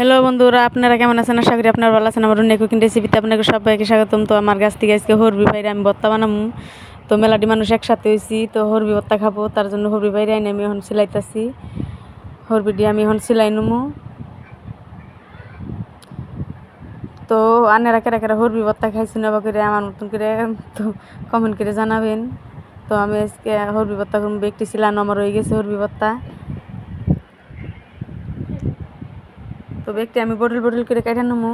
Hello বন্ধুরা, আপনারা কেমন আছেন? আশা করি আপনারা ভালো আছেন। আমার অন্য কুকিং রেসিপিতে আপনাকে সবাইকে স্বাগতম। তো আমার গাছ থেকে আজকে হরবি বাইরে আমি ভর্তা বানাবো। তো মেলাডি মানুষ একসাথে হয়েছি, তো হরবি ভর্তা খাবো, তার জন্য হরবি বাইরে আইনে আমি এখন সিলাইতেছি। হরবিটি আমি এখন সিলাই নেবো। তো আনেরা কেরা কেরা হরবি ভর্তা খাইছি না বা করে আমার মতন করে তো কমেন্ট করে জানাবেন। তো আমি আজকে হরবি ভর্তা করবো। একটি সিলানো আমার হয়ে গেছে হরবি ভর্তা। তো একটি আমি বটল বটল করে কেটে নেবো।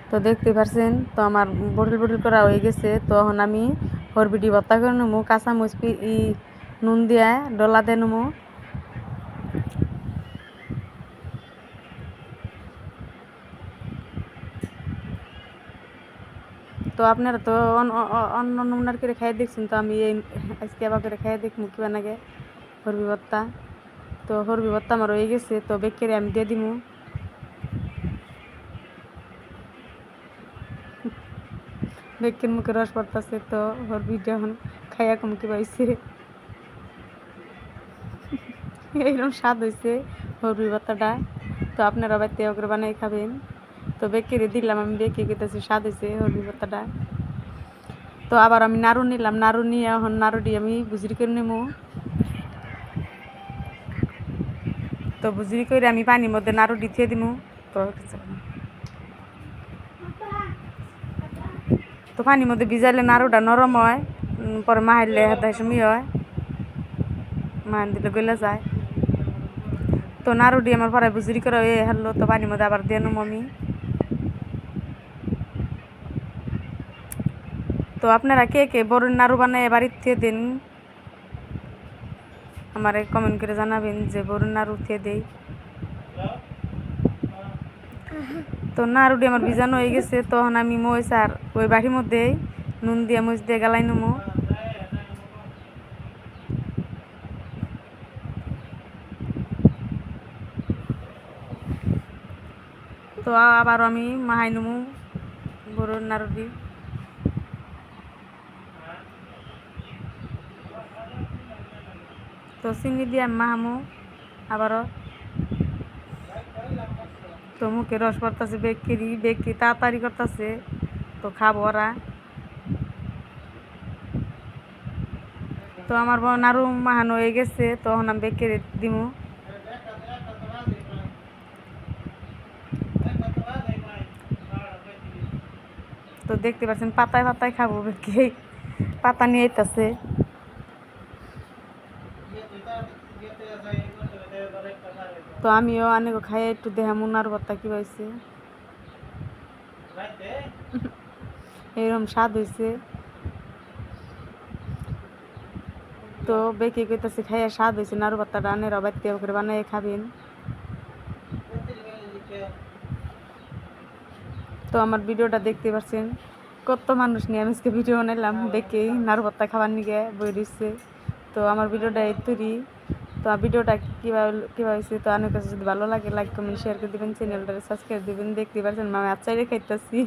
তো দেখতে পারছেন, তো আমার বটল বটল করা হয়ে গেছে। তো এখন আমি হরবিটি ভর্তা করে নেবো। কাঁচামরিচ নুন দিয়ে ডলা দিয়ে নেবো। তো আপনারা তো অন্য নমুনার করে খাই দেখছেন, তো আমি এই আজকে আবার করে খাই দেখবো কি বানাগে হরবি ভর্তা। তো হরবি ভর্তা আমার হয়ে গেছে, তো বেকেরে আমি দিয়ে দিবো। বেকের মুখে রস পড়তেছে, তো হরবিটা এখন খাইয়া কমকি পাইছে। এইরকম স্বাদ হয়েছে হরবি ভর্তাটা। তো আপনারা বাড়িতে করে বানাই খাবেন। তো বেকেরে দিলাম, আমি বেকে খেতেছি, স্বাদ হয়েছে হরবি ভর্তাটা। তো আবার আমি নাড়ু নিলাম, নাড়ু নিয়ে এখন নাড়ুটি আমি বুঝিরি করে নেবো। তো বুঝিরি করে আমি পানির মধ্যে নাড়ু দিয়ে দিব। তো পানির মধ্যে ভিজাইলে নাড়ুটা নরম হয়, পরে মাহাইলে হাতে সময় হয়, মাহান দিলে গলে যায়। তো নাড়ুটি আমার পরে বুঝিরি করে হয়ে হারলো, তো পানির মধ্যে আবার দিয়ে নেবো আমি। তো আপনারা কে কে বড়ির নাড়ু বানায় বাড়িতে দিন, আমার কমেন্ট করে জানাবেন যে বড়ির নাড়ু দিয়ে দেই। তো নাড়ুটি আমার ভিজানো হয়ে গেছে, তখন আমি মরিচ আর ওই বাটির মধ্যে নুন দিয়ে মরিচ দিয়ে গালাই নেবো। তো আবার আমি মাহাই নেবো বড়ির নাড়ুটি। তো চিনি দিয়ে আমি মাহামো আবারও। তো মুখে রস পড়তেছে, বেকি তাড়াতাড়ি করতেছে, তো খাবো ওরা। তো আমার নাড়ু মাহানো হয়ে গেছে, তখন আমি বেকে দিব। তো দেখতে পাচ্ছেন পাতায় পাতায় খাবো, বেকে পাতা নিয়ে আইতাছে। তো আমিও অনেক খাই একটু দেখামু নাড়ু ভর্তা কি পাইছে। এরকম স্বাদ হয়েছে। তো বেকে কইতাছে খাইয়া স্বাদ হয়েছে নাড়ু ভর্তাটা, আনেরা বাড়িতে করে বানাই খাবেন। তো আমার ভিডিওটা দেখতে পাচ্ছেন কত মানুষ নিয়ে আমি আজকে ভিডিও বানাইলাম, দেখেই নাড়ু ভর্তা খাবার নিয়ে বই দিচ্ছে। তো আমার ভিডিওটা এই তৈরি। তো ভিডিওটা কীভাবে হয়েছে, তো অনেক কাছে যদি ভালো লাগে লাইক কমেন্ট শেয়ার করে দেবেন, চ্যানেলটা সাবস্ক্রাইব দেবেন। দেখতে পাচ্ছেন আমি আচারে খাইতেছি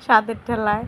স্বাদের ঠেলায়।